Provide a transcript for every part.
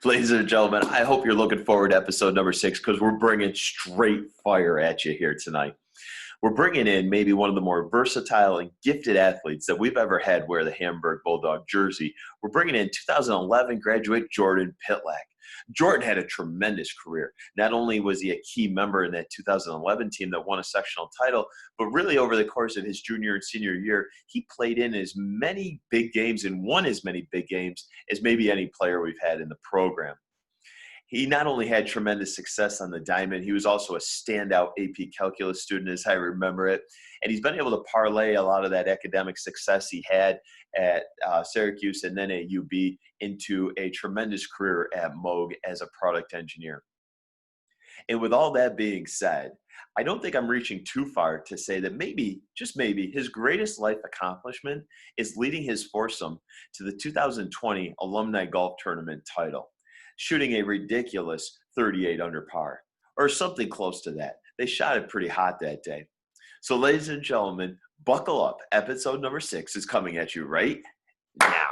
Ladies and gentlemen, I hope you're looking forward to episode number 6 because we're bringing straight fire at you here tonight. We're bringing in maybe one of the more versatile and gifted athletes that we've ever had wear the Hamburg Bulldog jersey. We're bringing in 2011 graduate Jordan Pytlak. Jordan had a tremendous career. Not only was he a key member in that 2011 team that won a sectional title, but really over the course of his junior and senior year, he played in as many big games and won as many big games as maybe any player we've had in the program. He not only had tremendous success on the diamond, he was also a standout AP calculus student, as I remember it. And he's been able to parlay a lot of that academic success he had at Syracuse and then at UB into a tremendous career at Moog as a product engineer. And with all that being said, I don't think I'm reaching too far to say that maybe, just maybe, his greatest life accomplishment is leading his foursome to the 2020 Alumni Golf Tournament title, shooting a ridiculous 38 under par, or something close to that. They shot it pretty hot that day. So ladies and gentlemen, buckle up. Episode number 6 is coming at you right now.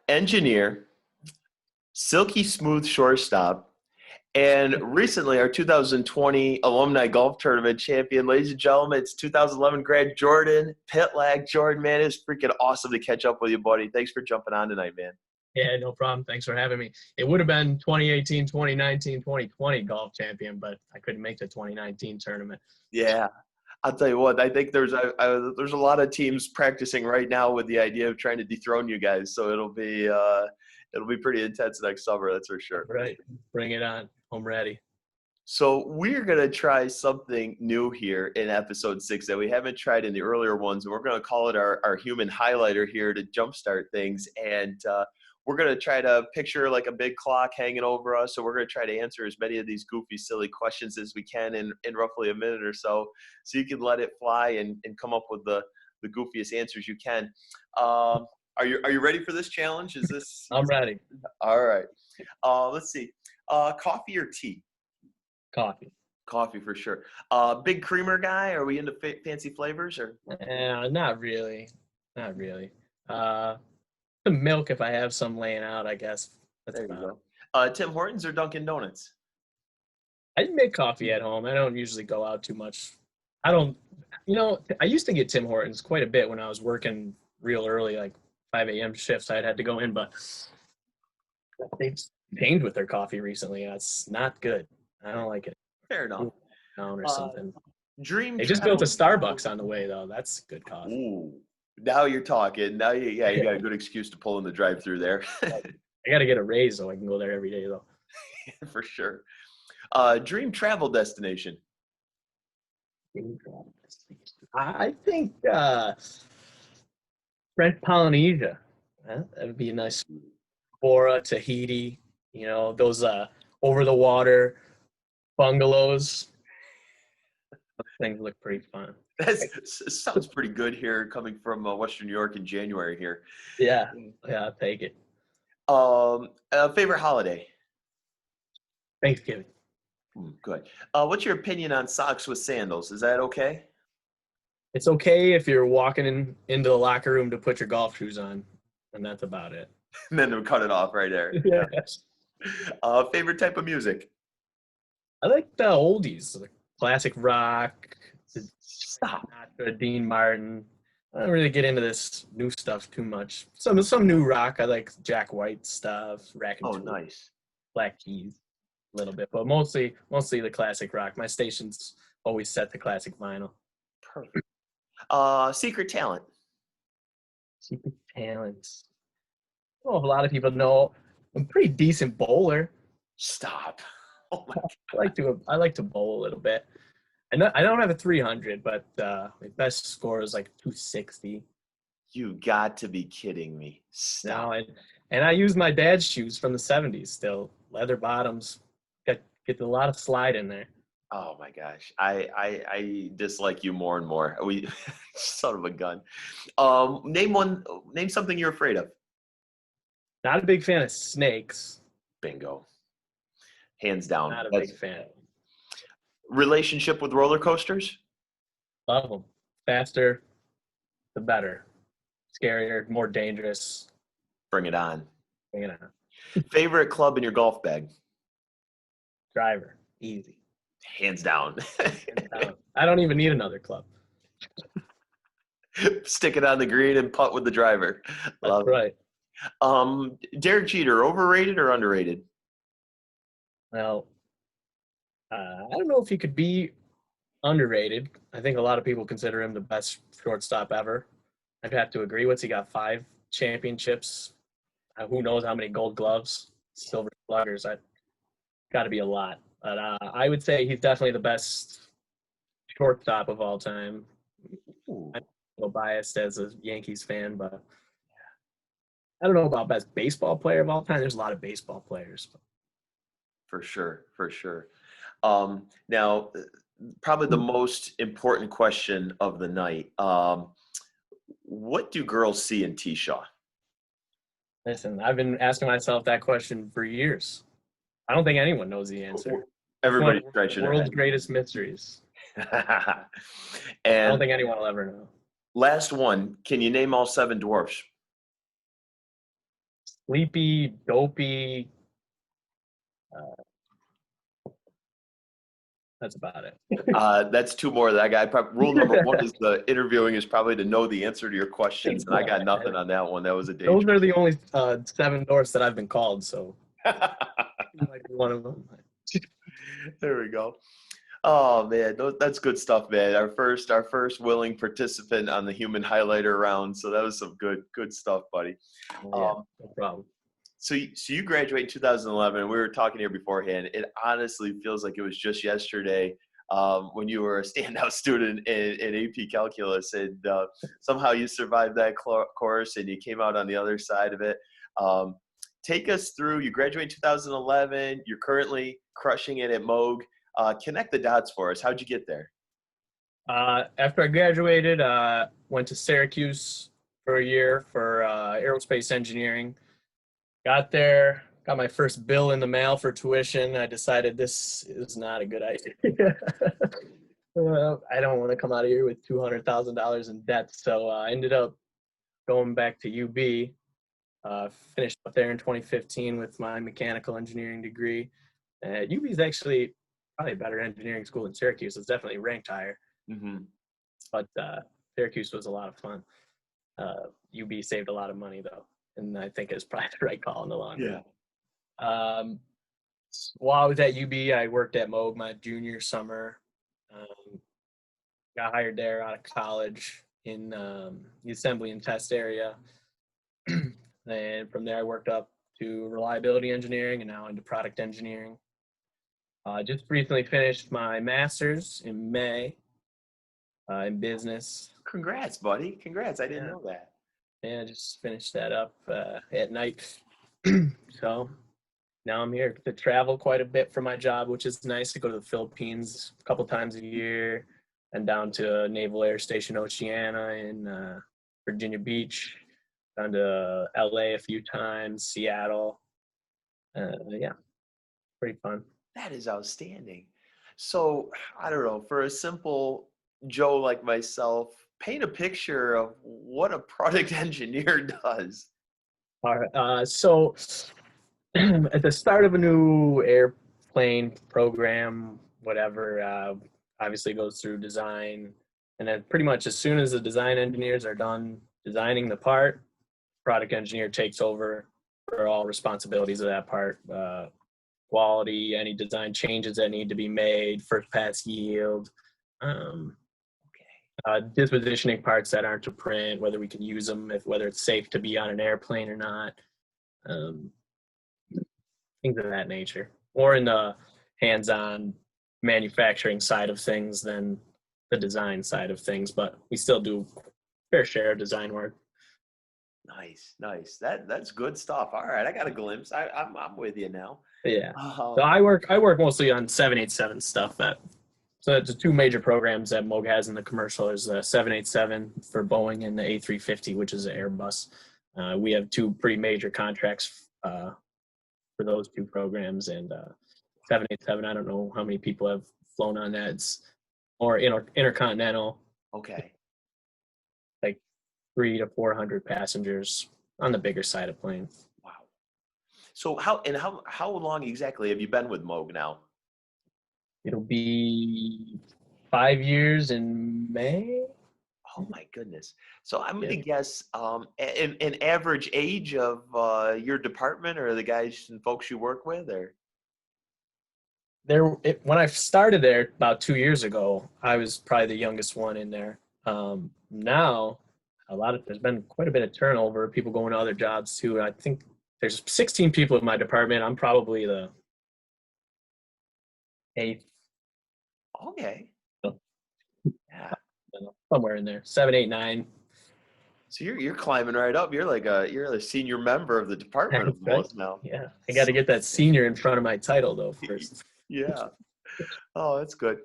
Engineer, silky smooth shortstop, and recently our 2020 Alumni Golf Tournament champion. Ladies and gentlemen, it's 2011 grad Jordan Pytlak. Jordan, man, it's freaking awesome to catch up with you, buddy. Thanks for jumping on tonight, man. Yeah, no problem. Thanks for having me. It would have been 2018, 2019, 2020 golf champion, but I couldn't make the 2019 tournament. Yeah. I'll tell you what, I think there's a lot of teams practicing right now with the idea of trying to dethrone you guys. So it'll be pretty intense next summer, that's for sure. Right. Bring it on. I'm ready. So we're going to try something new here in episode 6 that we haven't tried in the earlier ones. And we're going to call it our human highlighter here to jumpstart things. And we're going to try to picture like a big clock hanging over us. So we're going to try to answer as many of these goofy, silly questions as we can in roughly a minute or so. So you can let it fly and come up with the goofiest answers you can. Are you ready for this challenge? I'm ready. All right. Let's see. Coffee or tea? Coffee. Coffee for sure. Big creamer guy? Are we into fancy flavors or? Not really. Not really. The milk, if I have some laying out, I guess. There you go. Tim Hortons or Dunkin' Donuts? I make coffee at home. I don't usually go out too much. I used to get Tim Hortons quite a bit when I was working real early, like 5 a.m. shifts. I'd had to go in, but they've changed with their coffee recently. It's not good. I don't like it. Fair enough. Or something. They just built a Starbucks on the way, though. That's good coffee. Ooh. Now you're talking. Now you got a good excuse to pull in the drive-through there. I got to get a raise so I can go there every day, though. For sure. Dream travel destination. I think French Polynesia. That would be a nice. Bora, Tahiti. Those over-the-water bungalows. Those things look pretty fun. That sounds pretty good here, coming from Western New York in January here. Yeah, I'll take it. Favorite holiday? Thanksgiving. Good. What's your opinion on socks with sandals? Is that okay? It's okay if you're walking into the locker room to put your golf shoes on, and that's about it. And then they'll cut it off right there. Yes. Favorite type of music? I like the oldies, the classic rock. Stop. Dean Martin. I don't really get into this new stuff too much. Some new rock. I like Jack White stuff. Nice. Black Keys, a little bit, but mostly the classic rock. My station's always set to classic vinyl. Perfect. Secret talent. Secret talents. I don't know if a lot of people know. I'm a pretty decent bowler. Stop. Oh my God. I like to bowl a little bit. I don't have a 300, but my best score is like 260. You got to be kidding me. Stop. No, and I use my dad's shoes from the 70s still. Leather bottoms. Get a lot of slide in there. Oh my gosh. I dislike you more and more. Son of a gun. Name something you're afraid of. Not a big fan of snakes. Bingo. Hands down. Not a That's big fan. relationship with roller coasters? Love them. Faster, the better. Scarier, more dangerous. Bring it on. Bring it on. Favorite club in your golf bag? Driver. Easy. Hands down. I don't even need another club. Stick it on the green and putt with the driver. That's right. Derek Jeter, overrated or underrated? Well, I don't know if he could be underrated. I think a lot of people consider him the best shortstop ever. I'd have to agree. What's he got? 5 championships? Who knows how many gold gloves, silver sluggers? Got to be a lot. But I would say he's definitely the best shortstop of all time. Ooh. I'm a little biased as a Yankees fan, but I don't know about best baseball player of all time. There's a lot of baseball players. For sure. Now, probably the most important question of the night. What do girls see in T-Shaw? Listen, I've been asking myself that question for years. I don't think anyone knows the answer. Everybody's One of scratching the their world's head. greatest mysteries. I don't And think anyone will ever know. last one, can you name all 7 dwarfs? Sleepy, dopey. That's about it. That's 2 more that I got. Rule number 1 is the interviewing is probably to know the answer to your questions, and I got nothing on that one. That was a Those danger. are the only 7 dwarfs that I've been called, so you might be one of them. There we go. Oh man, that's good stuff, man. Our first willing participant on the human highlighter round. So that was some good stuff, buddy. Yeah, no problem. So you graduated in 2011, and we were talking here beforehand. It honestly feels like it was just yesterday when you were a standout student in AP Calculus, and somehow you survived that course and you came out on the other side of it. Take us through. You graduated in 2011. You're currently crushing it at Moog. Connect the dots for us. How'd you get there? After I graduated, went to Syracuse for a year for aerospace engineering. Got there, got my first bill in the mail for tuition. I decided this is not a good idea. I don't want to come out of here with $200,000 in debt. So I ended up going back to UB. Finished up there in 2015 with my mechanical engineering degree. UB is actually probably a better engineering school than Syracuse. It's definitely ranked higher. Mm-hmm. But Syracuse was a lot of fun. UB saved a lot of money, though. And I think it's probably the right call in the long run. Yeah. While I was at UB, I worked at Moog my junior summer. Got hired there out of college in the assembly and test area. And from there, I worked up to reliability engineering and now into product engineering. Just recently finished my master's in May in business. Congrats, buddy. Congrats. I didn't know that. Yeah, I just finished that up at night. So now I'm here to travel quite a bit for my job, which is nice to go to the Philippines a couple times a year and down to Naval Air Station Oceana in Virginia Beach, down to LA a few times, Seattle. Yeah, pretty fun. That is outstanding. So, I don't know, for a simple Joe like myself, paint a picture of what a product engineer does. All right. So at the start of a new airplane program, whatever, obviously goes through design. And then pretty much as soon as the design engineers are done designing the part, product engineer takes over for all responsibilities of that part. Quality, any design changes that need to be made, first pass yield, dispositioning parts that aren't to print, whether we can use them, whether it's safe to be on an airplane or not, things of that nature. Or in the hands-on manufacturing side of things than the design side of things, but we still do a fair share of design work. Nice. That's good stuff. All right, I got a glimpse. I'm with you now. Yeah. So I work mostly on 787 stuff. So the 2 major programs that Moog has in the commercial is the 787 for Boeing and the A350, which is an Airbus. We have 2 pretty major contracts for those two programs. And 787, I don't know how many people have flown on that. It's more intercontinental, Okay. like 300 to 400 passengers on the bigger side of plane. Wow. So how long exactly have you been with Moog now? It'll be 5 years in May. Oh my goodness. So I'm Yeah. gonna guess an average age of your department or the guys and folks you work with, or When I started there about 2 years ago, I was probably the youngest one in there. Now, there's been quite a bit of turnover, people going to other jobs too. I think there's 16 people in my department. I'm probably the eighth, okay. so, Yeah. I don't know, somewhere in there, 7, 8, 9. So you're climbing right up. You're a senior member of the department That's right. almost now. Yeah, I got to get that senior in front of my title though first. Yeah. Oh, that's good.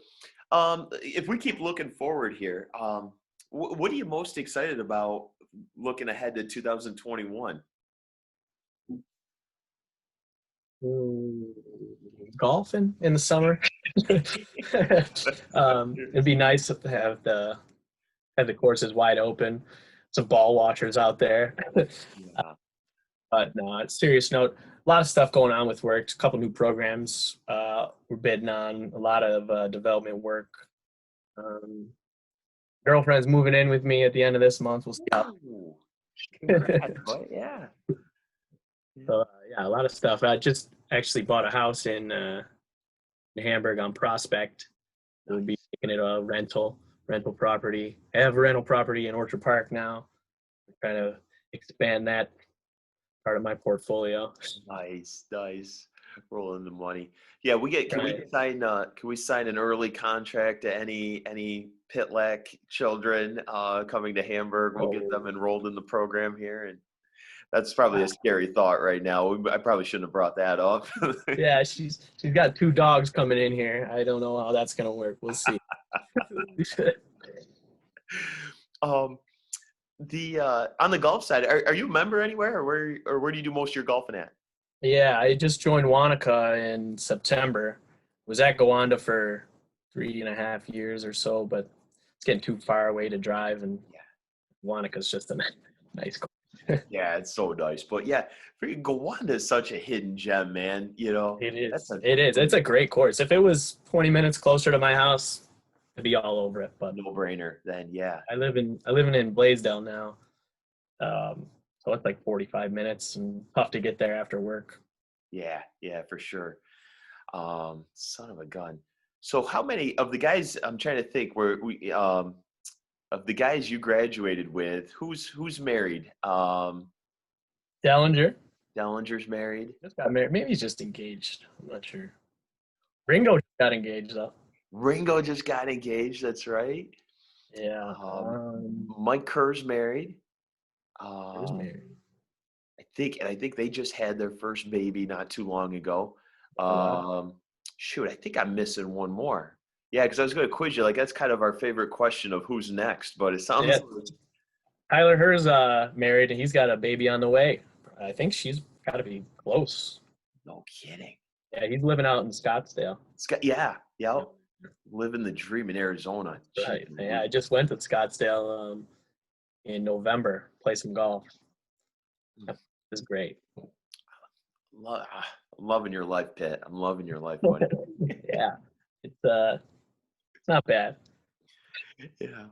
If we keep looking forward here, what are you most excited about looking ahead to 2021? Golfing in the summer. It'd be nice to have the courses wide open, some ball watchers out there. Yeah. But no, on a serious note, a lot of stuff going on with work. A couple new programs we're bidding on. A lot of development work. Girlfriend's moving in with me at the end of this month. We'll see how. Ooh, congrats, boy. Yeah. So yeah, a lot of stuff. I just actually bought a house in Hamburg on Prospect. We'll be making it a rental property. I have a rental property in Orchard Park now. I'm trying to expand that part of my portfolio. Nice, nice. Rolling the money. Yeah, can we Right. sign an early contract to any Pytlak children coming to Hamburg? We'll get them enrolled in the program here, and that's probably a scary thought right now. I probably shouldn't have brought that up. Yeah, she's got 2 dogs coming in here. I don't know how that's gonna work. We'll see. um, the on the golf side, are you a member anywhere, or where do you do most of your golfing at? Yeah, I just joined Wanaka in September. Was at Gowanda for 3.5 years or so, but it's getting too far away to drive, and Yeah. Wanaka's just a nice. Yeah, it's so nice. But yeah, Gowanda is such a hidden gem, man. It That's is. a It is. It's a great course. If it was 20 minutes closer to my house, I'd be all over it. But no-brainer. Then yeah, I live in Blaisdell now, so it's like 45 minutes and tough to get there after work. yeah, for sure. Son of a gun. So how many of the guys? I'm trying to think. Of the guys you graduated with, who's married? Dellinger Dellinger's married. just got married. Maybe he's just engaged. I'm not sure. Ringo got engaged though. Ringo just got engaged. That's right. Yeah. Mike Kerr's married. Who's Um, married? I think they just had their first baby not too long ago. Oh, wow. Shoot, I think I'm missing one more. Yeah, because I was going to quiz you. Like that's kind of our favorite question of who's next, but it sounds Yeah. like Tyler Her's married and he's got a baby on the way. I think she's got to be close. no kidding. Yeah, he's living out in Scottsdale. Yeah, living the dream in Arizona. Right. Jeez Yeah, I Louise. just went to Scottsdale in November, play some golf. It was great. Loving your life, Pitt. I'm loving your life, buddy. Yeah, it's not bad. Yeah.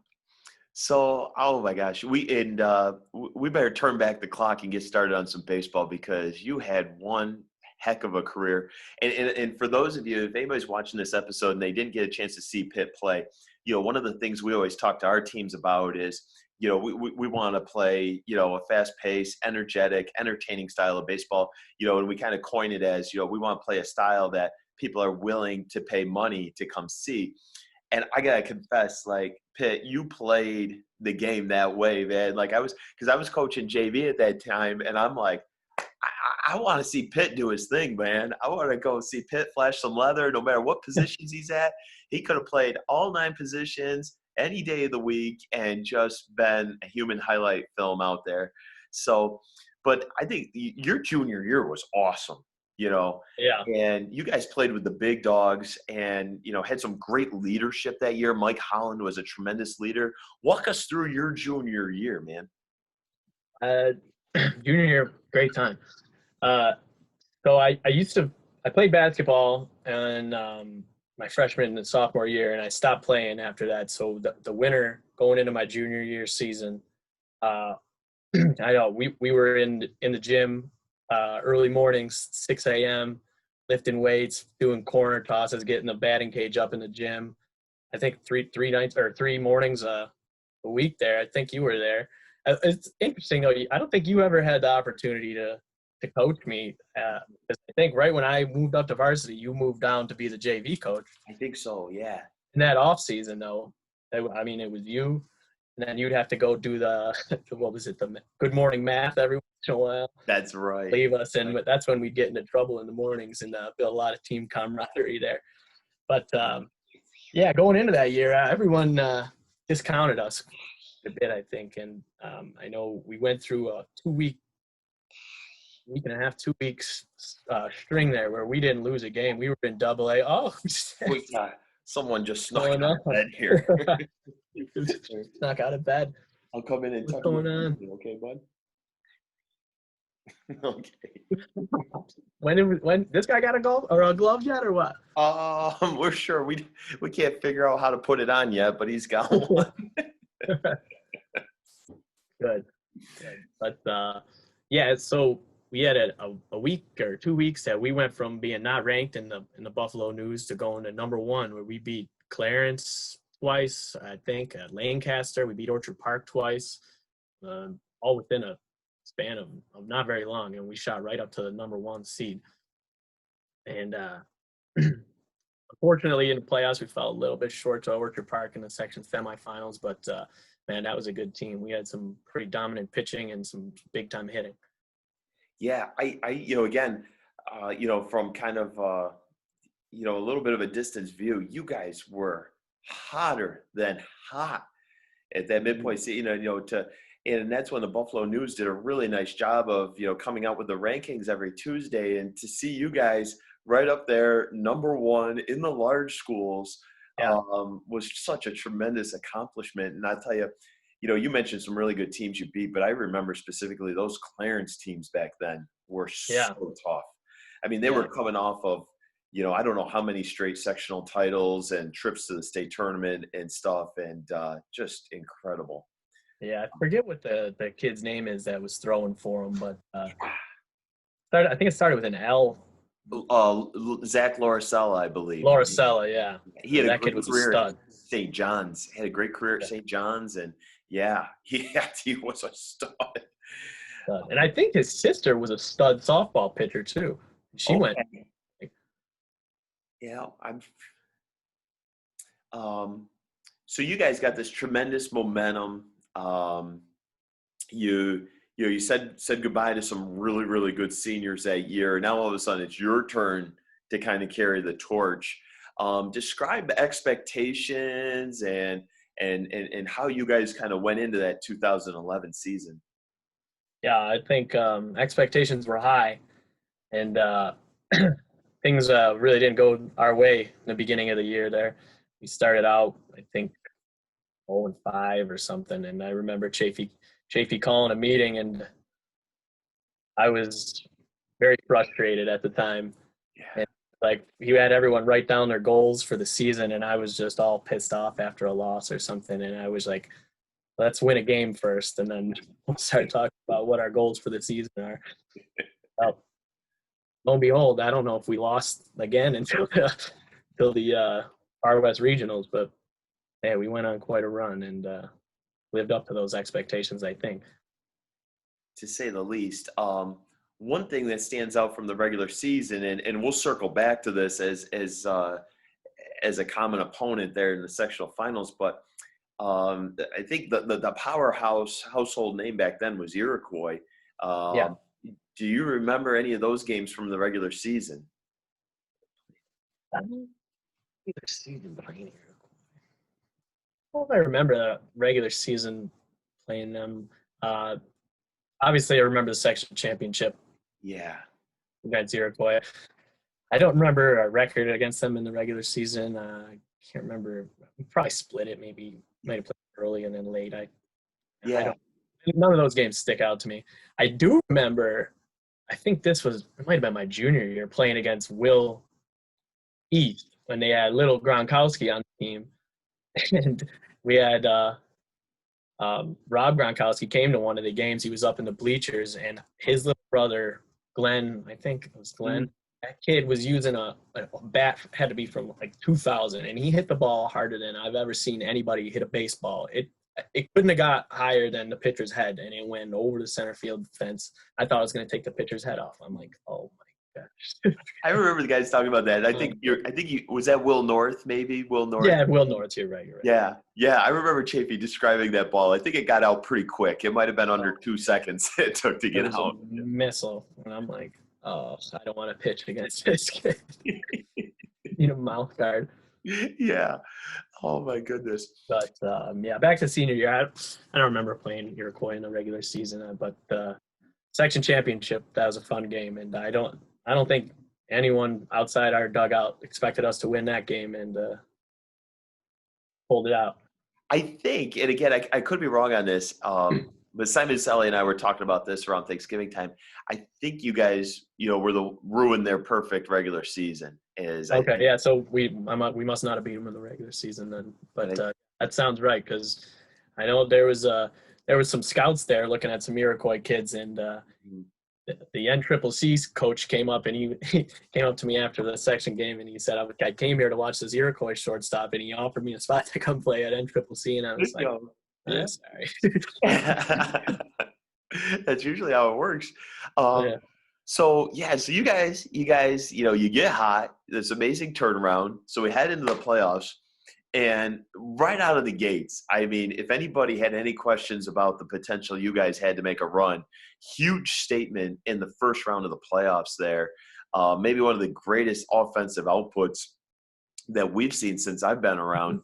So, oh my gosh, we better turn back the clock and get started on some baseball because you had one heck of a career. And for those of you, if anybody's watching this episode and they didn't get a chance to see Pitt play, one of the things we always talk to our teams about is, we want to play, a fast-paced, energetic, entertaining style of baseball, and we kind of coin it as, we want to play a style that people are willing to pay money to come see. And I gotta confess, like Pitt, you played the game that way, man. Like because I was coaching JV at that time, and I'm like, I want to see Pitt do his thing, man. I want to go see Pitt flash some leather, no matter what positions he's at. He could have played all 9 positions any day of the week and just been a human highlight film out there. So, but I think your junior year was awesome, Yeah. and you guys played with the big dogs and, had some great leadership that year. Mike Holland was a tremendous leader. Walk us through your junior year, man. Junior year, great time. So I played basketball and my freshman and sophomore year, and I stopped playing after that. So the winter going into my junior year season, I know we were in the gym early mornings, 6 a.m., lifting weights, doing corner tosses, getting the batting cage up in the gym. I think three mornings a week there. I think you were there. It's interesting though. I don't think you ever had the opportunity to coach me. 'Cause I think right when I moved up to varsity, you moved down to be the JV coach. I think so, yeah. In that off season though, I mean it was you, and then you'd have to go do the what was it, the good morning math every once in a while. That's right. Leave us, and that's when we'd get into trouble in the mornings and build a lot of team camaraderie there. But yeah, going into that year, everyone discounted us a bit, I think, and I know we went through a 2 week and a half, 2 weeks string there where we didn't lose a game. We were in Double A. Oh, Someone just snuck going out of on? bed here. Snuck out of bed. I'll come in and What's tuck going you in. on? Okay, bud? Okay. When this guy got a glove yet or what? We're sure we can't figure out how to put it on yet, but he's got one. Good. But yeah, so we had a week or 2 weeks that we went from being not ranked in the Buffalo News to going to number one, where we beat Clarence twice, I think, at Lancaster. We beat Orchard Park twice, all within a span of not very long, and we shot right up to the number one seed. And unfortunately, in the playoffs, we fell a little bit short to Orchard Park in the section semifinals, but man, that was a good team. We had some pretty dominant pitching and some big time hitting. Yeah, I again, from kind of, a little bit of a distance view, you guys were hotter than hot at that midpoint. And that's when the Buffalo News did a really nice job of, coming out with the rankings every Tuesday, and to see you guys right up there, number one in the large schools, was such a tremendous accomplishment. And I'll tell you, you mentioned some really good teams you beat, but I remember specifically those Clarence teams back then were so tough. I mean, they were coming off of, I don't know how many straight sectional titles and trips to the state tournament and stuff, and just incredible. Yeah, I forget what the kid's name is that was throwing for him, but I think it started with an L. Zach Lauricella, I believe. Lauricella, yeah. He had that kid was a stud. St. John's. He had a great career at St. John's, and he was a stud. And I think his sister was a stud softball pitcher too. She went. Yeah, so you guys got this tremendous momentum. You said goodbye to some really, really good seniors that year. Now all of a sudden it's your turn to kind of carry the torch. Describe expectations and how you guys kind of went into that 2011 season. Yeah, I think expectations were high, and things really didn't go our way in the beginning of the year there. We started out, I think, 0-5 or something, and I remember Chafee calling a meeting, and I was very frustrated at the time. And, he had everyone write down their goals for the season, and I was just all pissed off after a loss or something, and I was like, let's win a game first, and then we'll start talking about what our goals for the season are. Well, lo and behold, I don't know if we lost again until the Far West Regionals, but yeah, we went on quite a run and lived up to those expectations, I think. To say the least. One thing that stands out from the regular season, and we'll circle back to this as a common opponent there in the sectional finals, but I think the powerhouse household name back then was Iroquois. Do you remember any of those games from the regular season? Regular season playing Iroquois. Well, I remember the regular season playing them. Obviously, I remember the section championship Yeah. against Iroquois. I don't remember a record against them in the regular season. I can't remember. We probably split it. Maybe might have played early and then late. I Yeah. don't. None of those games stick out to me. I do remember. I think it might have been my junior year playing against Will East when they had little Gronkowski on the team, and we had Rob Gronkowski came to one of the games. He was up in the bleachers, and his little brother Glenn, I think it was Glenn. Mhm. That kid was using a bat, had to be from like 2000, and he hit the ball harder than I've ever seen anybody hit a baseball. It couldn't have got higher than the pitcher's head, and it went over the center field fence. I thought it was going to take the pitcher's head off. I'm like, oh my gosh. I remember the guys talking about that. I think you was that Will North, maybe Will North. Yeah, Will North. You're right. Yeah, yeah. I remember Chafee describing that ball. I think it got out pretty quick. It might have been under 2 seconds it took to It get was out. a missile, and I'm like, oh, I don't want to pitch against this kid. Need a mouth guard. Yeah. Oh my goodness. But yeah, back to senior year. I don't remember playing Iroquois in the regular season, but section championship, that was a fun game, and I don't think anyone outside our dugout expected us to win that game, and pulled it out. I think, and again, I could be wrong on this, but Simon Selly and I were talking about this around Thanksgiving time. I think you guys, ruined their perfect regular season. Okay, yeah. So we must not have beat them in the regular season then, but that sounds right because I know there was some scouts there looking at some Iroquois kids, and the NCCC coach came up and he came up to me after the section game and he said, I came here to watch this Iroquois shortstop, and he offered me a spot to come play at NCCC, and I was like, yeah. Sorry. That's usually how it works. Yeah. So you guys, you get hot. This amazing turnaround. So we head into the playoffs, and right out of the gates, I mean, if anybody had any questions about the potential you guys had to make a run, huge statement in the first round of the playoffs there. Maybe one of the greatest offensive outputs that we've seen since I've been around.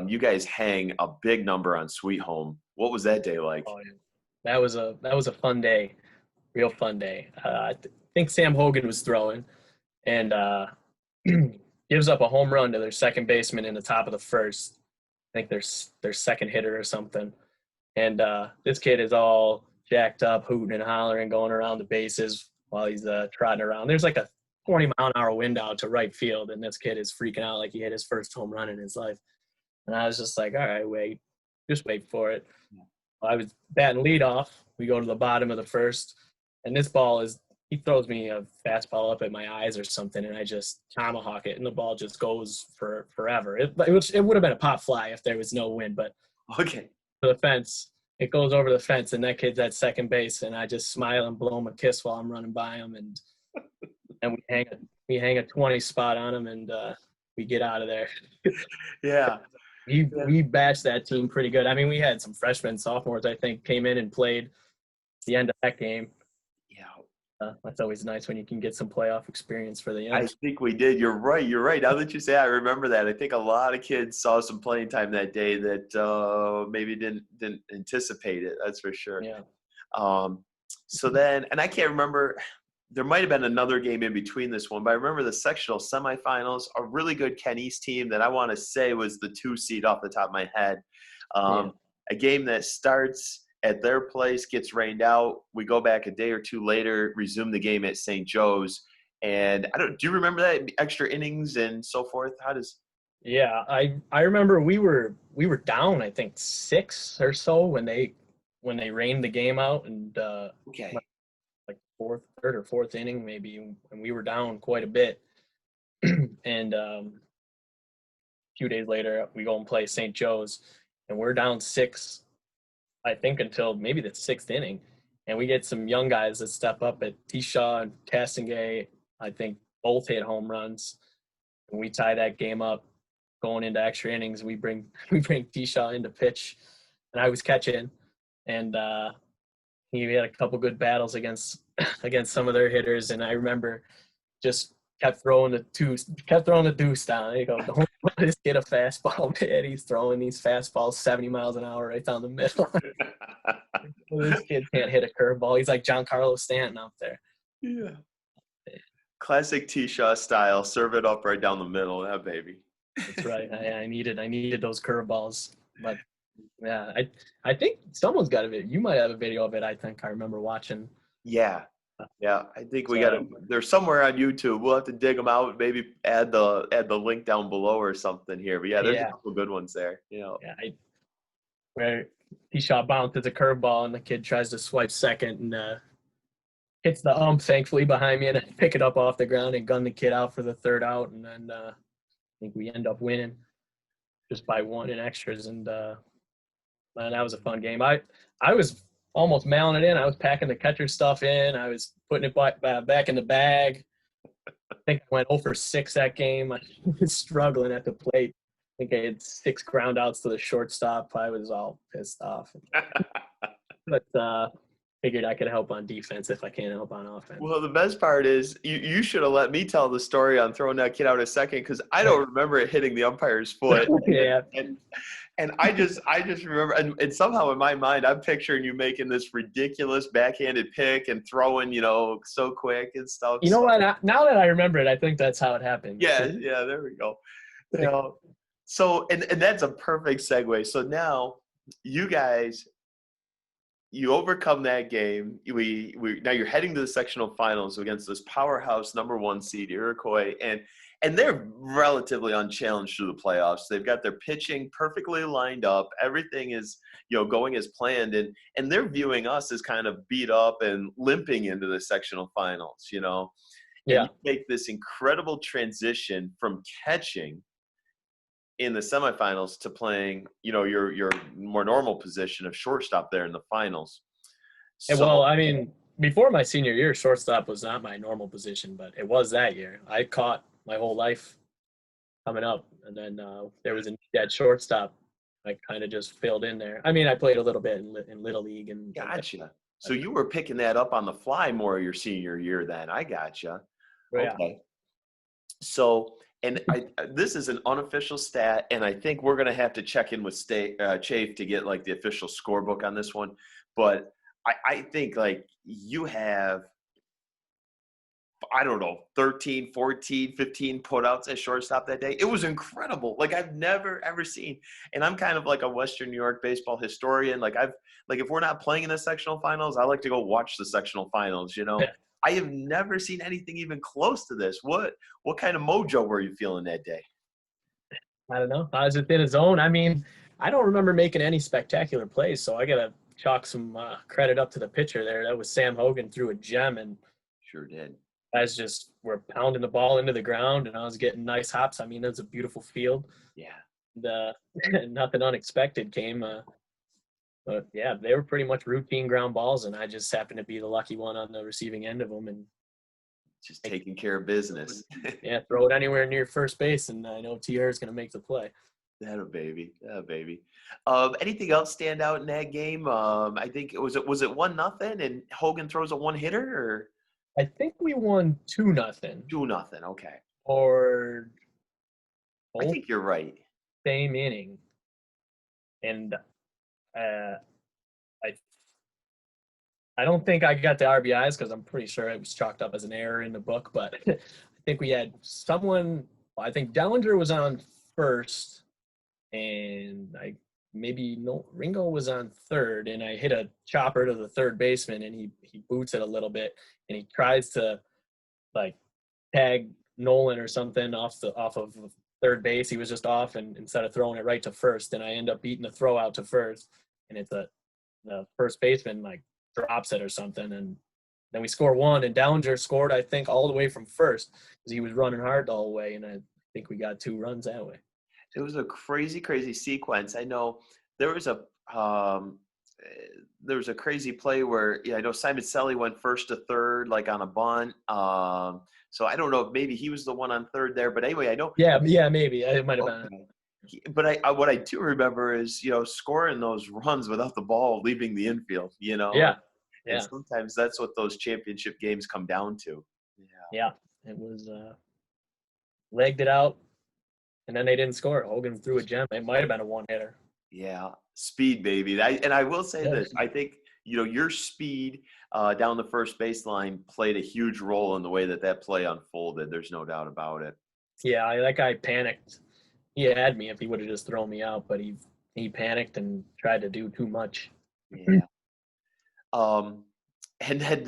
You guys hang a big number on Sweet Home. What was that day like? Oh, yeah. That was a fun day, real fun day. I think Sam Hogan was throwing, and gives up a home run to their second baseman in the top of the first. I think their second hitter or something. And this kid is all jacked up, hooting and hollering, going around the bases while he's trotting around. There's like a 20-mile-an-hour wind out to right field, and this kid is freaking out like he hit his first home run in his life. And I was just like, all right, just wait for it. I was batting leadoff. We go to the bottom of the first, and this ball he throws me a fastball up at my eyes or something, and I just tomahawk it, and the ball just goes for forever. It would have been a pop fly if there was no wind, but okay, to the fence, it goes over the fence, and that kid's at second base, and I just smile and blow him a kiss while I'm running by him, and we hang a 20 spot on him, and we get out of there. Yeah. We bashed that team pretty good. I mean, we had some freshmen, sophomores, I think, came in and played the end of that game. Yeah. That's always nice when you can get some playoff experience for the end. I think we did. You're right. Now that you say it, I remember that. I think a lot of kids saw some playing time that day that maybe didn't anticipate it. That's for sure. Yeah. So then, and I can't remember, there might have been another game in between this one, but I remember the sectional semifinals, a really good Ken East team that I want to say was the 2 seed off the top of my head. A game that starts at their place, gets rained out. We go back a day or two later, resume the game at St. Joe's. And do you remember that extra innings and so forth? Yeah, I remember we were down, I think 6 or so when they rained the game out, and okay. like third or fourth inning maybe, and we were down quite a bit. And a few days later, we go and play St. Joe's, and we're down 6, I think, until maybe the 6th inning. And we get some young guys that step up at T-Shaw and Castengay. I think both hit home runs, and we tie that game up. Going into extra innings, we bring T-Shaw into pitch, and I was catching, and he had a couple good battles against some of their hitters, and I remember just kept throwing the deuce down. You go, don't let this kid a fastball, man. He's throwing these fastballs 70 miles an hour right down the middle. This kid can't hit a curveball. He's like John Carlos Stanton out there. Yeah. Classic T-Shaw style. Serve it up right down the middle, that baby. That's right. I needed those curveballs. But yeah, I think someone's got a video. You might have a video of it. I think I remember watching. Yeah. I think we got to. They're somewhere on YouTube. We'll have to dig them out. Maybe add the link down below or something here. But yeah, there's a couple good ones there. Yeah, where T-Shaw bounces a curveball and the kid tries to swipe second and hits the thankfully behind me, and I pick it up off the ground and gun the kid out for the third out, and then I think we end up winning just by one in extras, and man, that was a fun game. I was almost mailing it in. I was packing the catcher stuff in. I was putting it back in the bag. I think I went 0 for 6 that game. I was struggling at the plate. I think I had 6 ground outs to the shortstop. I was all pissed off. But figured I could help on defense if I can't help on offense. Well, the best part is you should have let me tell the story on throwing that kid out a second, because I don't remember it hitting the umpire's foot. Yeah. And I just remember, and somehow in my mind, I'm picturing you making this ridiculous backhanded pick and throwing, so quick and stuff. You know what? Now that I remember it, I think that's how it happened. Yeah, there we go. So, and that's a perfect segue. So now you guys, you overcome that game. Now you're heading to the sectional finals against this powerhouse #1 seed Iroquois, and they're relatively unchallenged through the playoffs. They've got their pitching perfectly lined up. Everything is, going as planned, and they're viewing us as kind of beat up and limping into the sectional finals, Yeah. And you make this incredible transition from catching in the semifinals to playing, your more normal position of shortstop there in the finals. So, well, I mean, before my senior year, shortstop was not my normal position, but it was that year. I caught my whole life coming up, and then there was a need at shortstop. I kind of just filled in there. I mean, I played a little bit in Little League. Gotcha. So you were picking that up on the fly more your senior year then. I gotcha. Yeah. Okay. So, and this is an unofficial stat, and I think we're going to have to check in with Chafe to get like the official scorebook on this one. But I think like you have, I don't know, 13, 14, 15 putouts at shortstop that day. It was incredible. Like I've never, ever seen. And I'm kind of like a Western New York baseball historian. Like if we're not playing in the sectional finals, I like to go watch the sectional finals, Yeah. I have never seen anything even close to this. What kind of mojo were you feeling that day? I don't know. I was within a zone. I mean, I don't remember making any spectacular plays, so I got to chalk some credit up to the pitcher there. That was Sam Hogan, threw a gem, and sure did. Guys just were pounding the ball into the ground, and I was getting nice hops. I mean, it was a beautiful field. Yeah. And nothing unexpected came. But, yeah, they were pretty much routine ground balls, and I just happened to be the lucky one on the receiving end of them. And just taking care of business. Yeah, throw it anywhere near first base, and I know TR is going to make the play. That a baby. Anything else stand out in that game? I think was it 1-0, and Hogan throws a one-hitter, or I think we won 2-0. 2-0. Okay. Or I think you're right. Same inning, and I don't think I got the RBIs because I'm pretty sure it was chalked up as an error in the book. But I think we had someone. I think Dellinger was on first, and Ringo was on third, and I hit a chopper to the third baseman, and he boots it a little bit, and he tries to like tag Nolan or something off of third base. He was just off, and instead of throwing it right to first, and I end up beating the throw out to first, and it's the first baseman like drops it or something, and then we score one, and Dellinger scored, I think, all the way from first because he was running hard the whole way, and I think we got 2 runs that way. It was a crazy, crazy sequence. I know there was a crazy play where I know Simon Selly went first to third, like on a bunt. So I don't know if maybe he was the one on third there, but anyway, I know. Yeah, maybe it might have been. But what I do remember is scoring those runs without the ball leaving the infield. Yeah. And sometimes that's what those championship games come down to. Yeah, it was. legged it out, and then they didn't score. Hogan threw a gem. It might have been a one-hitter. Yeah, speed, baby. And I will say Yeah. this. I think, your speed down the first baseline played a huge role in the way that play unfolded. There's no doubt about it. Yeah, that guy panicked. He had me if he would have just thrown me out, but he panicked and tried to do too much. Yeah. And then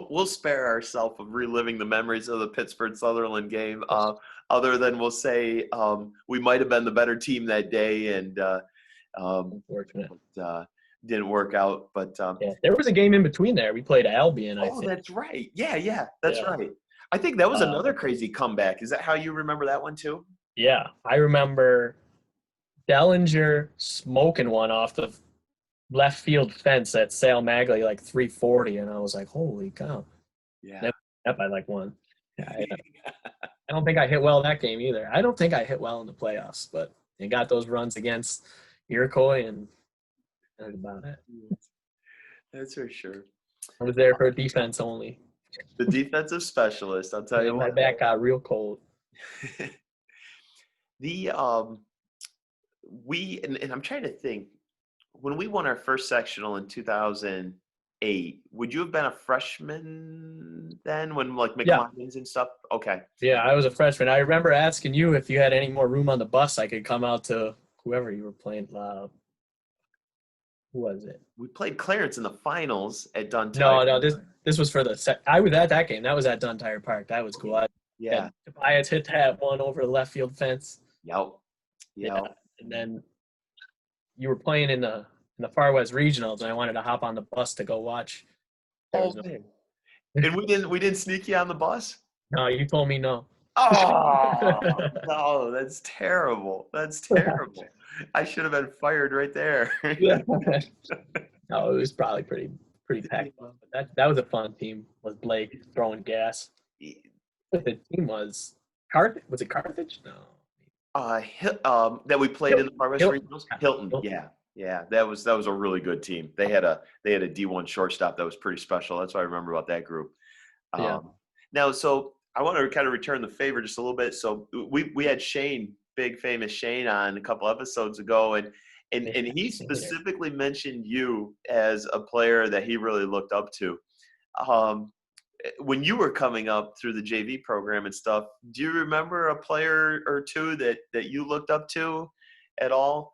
we'll spare ourselves of reliving the memories of the Pittsburgh-Sutherland game. Other than we'll say we might have been the better team that day, and Unfortunate. didn't work out. But Yeah, there was a game in between there. We played Albion, I think. that's right. Yeah, that's Yeah. right. I think that was another crazy comeback. Is that how you remember that one too? Yeah, I remember Dellinger smoking one off the left field fence at Sale Magley, like 340, and I was like, holy cow. Yeah. Up by like one. I don't think I hit well that game either. I don't think I hit well in the playoffs, but they got those runs against Iroquois, and that's about it. That's for sure. I was there for defense only. The defensive specialist, I'll tell you My what. back got real cold. And I'm trying to think, when we won our first sectional in 2008, would you have been a freshman then when like McLean's and stuff? Okay. Yeah, I was a freshman. I remember asking you if you had any more room on the bus I could come out to whoever you were playing. Who was it? We played Clarence in the finals at Duntire. No, this was for the I was at that game. That was at Duntire Park. That was cool. Yeah. Tobias hit that one over the left field fence. Yep. Yeah. And then you were playing in the Far West Regionals, and I wanted to hop on the bus to go watch. And we didn't sneak you on the bus? No, you told me no. Oh, no, that's terrible. That's terrible. I should have been fired right there. No, it was probably pretty packed. But that was a fun team with Blake throwing gas. The team was Carthage. Was it Carthage? No. That we played in the Far West Regionals. Hilton. Yeah. That was a really good team. They had a D1 shortstop that was pretty special. That's what I remember about that group. Now, so I want to kind of return the favor just a little bit. So we had Shane, big famous Shane, on a couple episodes ago, and he specifically mentioned you as a player that he really looked up to. When you were coming up through the JV program and stuff, do you remember a player or two that you looked up to at all?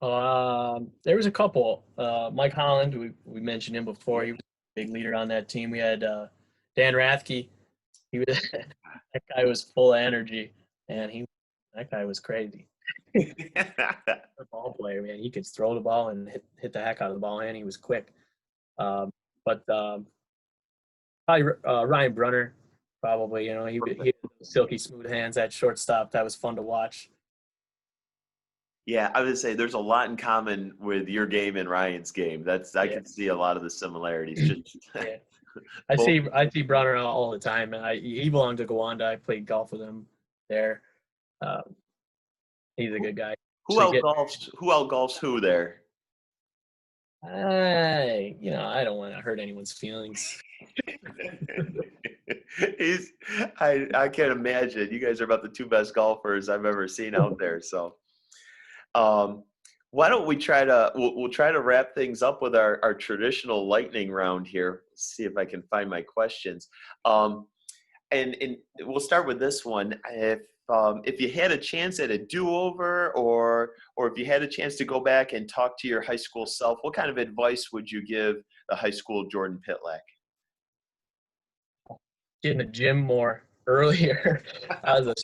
There was a couple. Mike Holland, we mentioned him before. He was a big leader on that team. We had Dan Rathke. That guy was full of energy, and that guy was crazy. A ball player, man. He could throw the ball and hit the heck out of the ball, and he was quick. But probably Ryan Brunner, probably. He had silky smooth hands at shortstop. That was fun to watch. Yeah, I would say there's a lot in common with your game and Ryan's game. I can see a lot of the similarities. Yeah. I see Brunner all the time. He belonged to Gowanda. I played golf with him there. He's a good guy. Who outgolfs who there? I don't want to hurt anyone's feelings. I can't imagine. You guys are about the two best golfers I've ever seen out there. So, why don't we we'll try to wrap things up with our traditional lightning round here. See if I can find my questions. And we'll start with this one. If you had a chance at a do-over, or if you had a chance to go back and talk to your high school self, what kind of advice would you give the high school Jordan Pytlak? Get in the gym more earlier. I was a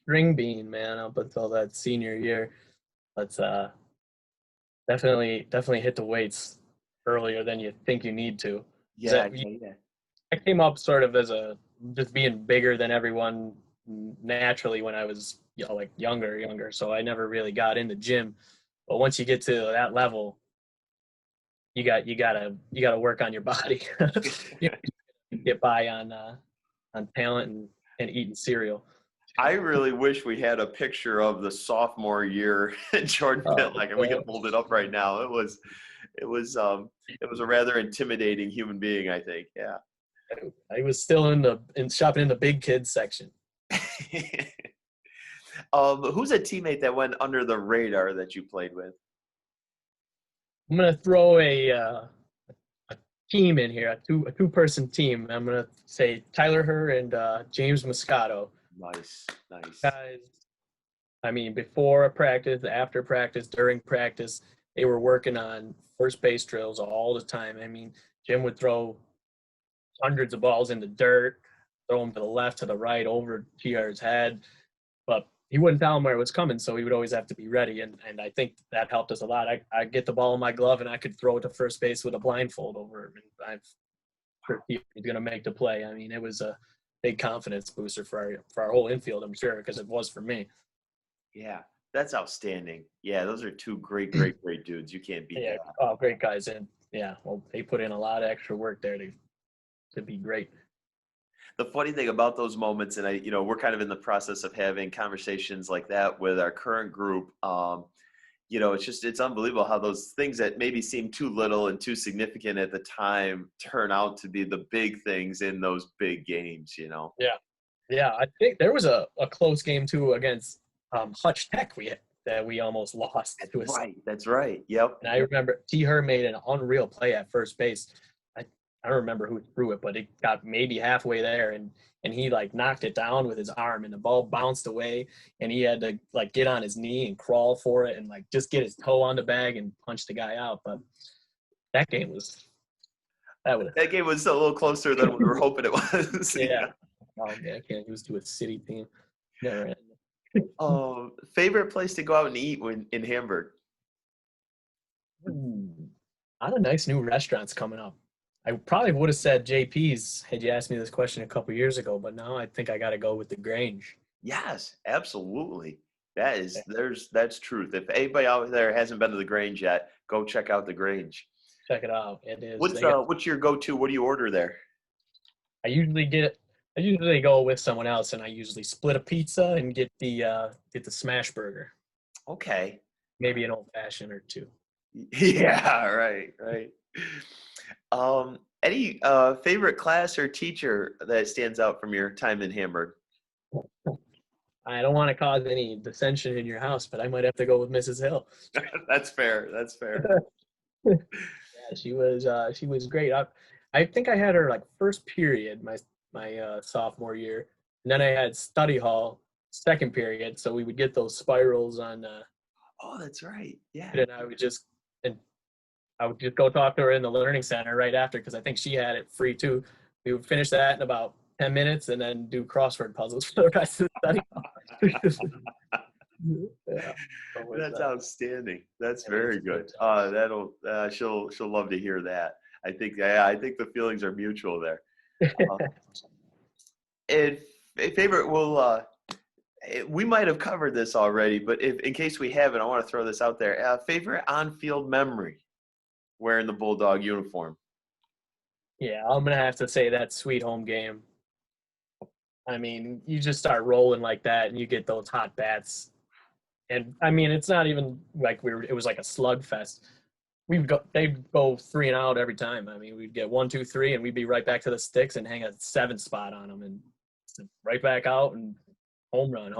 string bean, man, up until that senior year. Let's definitely hit the weights earlier than you think you need to. Yeah. I came up sort of as just being bigger than everyone naturally when I was younger. So I never really got in the gym. But once you get to that level, you gotta work on your body. You get by on talent and eating cereal. I really wish we had a picture of the sophomore year Jordan Pytlak, and we can hold it up right now. It was a rather intimidating human being, I think. Yeah. I was still shopping in the big kids section. Who's a teammate that went under the radar that you played with? I'm gonna throw a team in here, a two-person team. I'm gonna say Tyler Herr and James Moscato. Nice, nice. Guys, I mean, before practice, after practice, during practice, they were working on first base drills all the time. I mean, Jim would throw hundreds of balls in the dirt, throw them to the left, to the right, over TR's head, but he wouldn't tell him where it was coming, so he would always have to be ready, and I think that helped us a lot. I get the ball in my glove, and I could throw it to first base with a blindfold over him, and I'm sure he's going to make the play. I mean, it was a big confidence booster for our whole infield, I'm sure, because it was for me. Yeah, that's outstanding. Yeah, those are two great dudes. You can't beat that. Oh, great guys, and yeah, well, they put in a lot of extra work there to be great. The funny thing about those moments, and we're kind of in the process of having conversations like that with our current group. It's unbelievable how those things that maybe seem too little and too significant at the time turn out to be the big things in those big games. Yeah. I think there was a close game too against Hutch Tech that we almost lost. That's right. Yep. And I remember T. Herr made an unreal play at first base. I don't remember who threw it, but it got maybe halfway there, and he knocked it down with his arm, and the ball bounced away, and he had to get on his knee and crawl for it and just get his toe on the bag and punch the guy out. But that game was a little closer than we were hoping it was. Yeah. Oh man, I can't use to a city team. Never ended. Favorite place to go out and eat in Hamburg? A lot of nice new restaurants coming up. I probably would have said JP's had you asked me this question a couple years ago, but now I think I got to go with the Grange. Yes, absolutely. That's truth. If anybody out there hasn't been to the Grange yet, go check out the Grange. Check it out. It is. What's your go-to? What do you order there? I usually go with someone else, and I usually split a pizza and get the smash burger. Okay. Maybe an old fashioned or two. Yeah, right. Any favorite class or teacher that stands out from your time in Hamburg? I don't want to cause any dissension in your house, but I might have to go with Mrs. Hill. That's fair. Yeah, she was great. I think I had her first period my sophomore year, and then I had study hall second period, so we would get those spirals on. Oh, that's right. Yeah. And I would just go talk to her in the learning center right after, because I think she had it free too. We would finish that in about 10 minutes and then do crossword puzzles for the rest of the study. Yeah. That's outstanding. That's very good. She'll love to hear that. I think the feelings are mutual there. And favorite, we might have covered this already, but in case we haven't, I want to throw this out there. Favorite on-field memory wearing the Bulldog uniform? Yeah, I'm going to have to say that Sweet Home game. I mean, you just start rolling like that and you get those hot bats. And I mean, it's not even it was like a slugfest. They'd go 3 and out every time. I mean, we'd get 1, 2, 3, and we'd be right back to the sticks and hang a 7 spot on them and right back out and home run.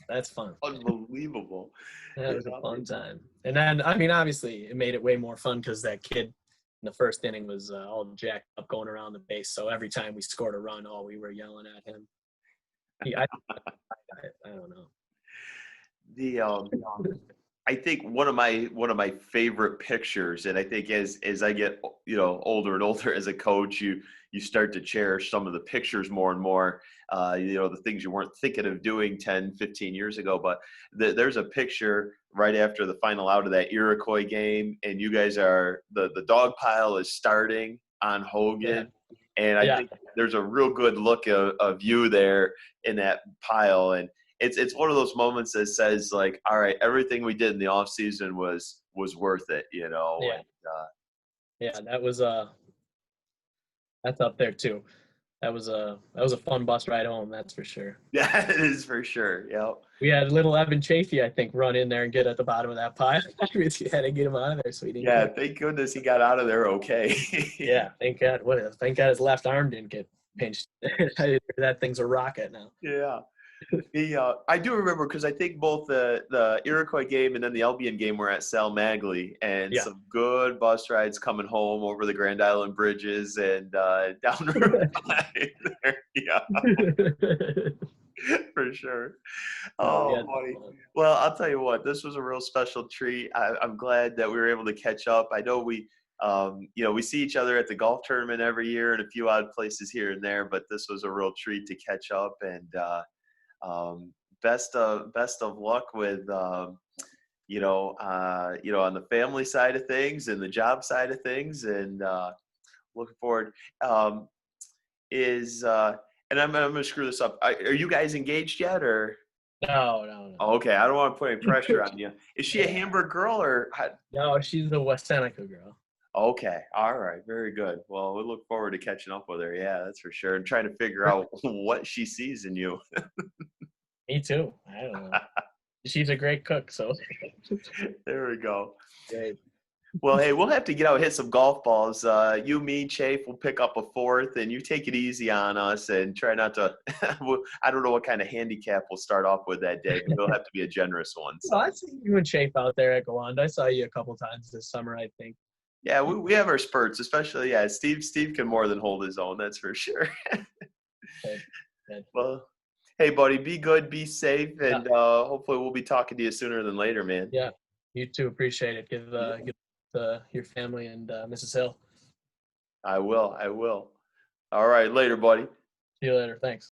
That's fun. Unbelievable. That was a fun time. And then, I mean, obviously, it made it way more fun because that kid in the first inning was all jacked up going around the base. So every time we scored a run, we were yelling at him. I don't know. I think one of my favorite pictures, and I think as I get older and older as a coach, you start to cherish some of the pictures more and more. The things you weren't thinking of doing 10, 15 years ago. But there's a picture right after the final out of that Iroquois game, and you guys are the dog pile is starting on Hogan. Yeah. And I think there's a real good look of you there in that pile. And it's one of those moments that says all right, everything we did in the off season was worth it, Yeah. And, that was that's up there too. That was a fun bus ride home, that's for sure. Yeah, it is for sure. Yeah. We had little Evan Chafee, I think, run in there and get at the bottom of that pile. We had to get him out of there, so he didn't. Yeah, thank goodness he got out of there okay. Yeah, thank God. Thank God his left arm didn't get pinched. That thing's a rocket now. Yeah. I do remember because I think both the Iroquois game and then the Albion game were at Sal Magley, and Yeah. some good bus rides coming home over the Grand Island bridges and down Route 5 there. Yeah, for sure. Oh, Yeah. buddy. Well, I'll tell you what, this was a real special treat. I'm glad that we were able to catch up. I know we see each other at the golf tournament every year in a few odd places here and there, but this was a real treat to catch up. And best of luck with on the family side of things and the job side of things, and looking forward. And I'm gonna screw this up. Are you guys engaged yet, or? No. Oh, okay, I don't want to put any pressure on you. Is she a Hamburg girl or? No, she's the West Seneca girl. Okay, all right, very good. Well, we look forward to catching up with her. Yeah, that's for sure, and trying to figure out what she sees in you. Me too. I don't know. She's a great cook, so. There we go. Great. Well, hey, we'll have to get out and hit some golf balls. You, me, Chafe will pick up a fourth, and you take it easy on us and try not to. I don't know what kind of handicap we'll start off with that day, but it'll have to be a generous one. So. Well, I see you and Chafe out there at Gowanda. I saw you a couple times this summer, I think. Yeah, we have our spurts, especially Steve can more than hold his own, that's for sure. Okay. Well, hey, buddy, be good, be safe, and hopefully we'll be talking to you sooner than later, man. Yeah, you too. Appreciate it. Give your family and Mrs. Hill. I will. All right, later, buddy. See you later. Thanks.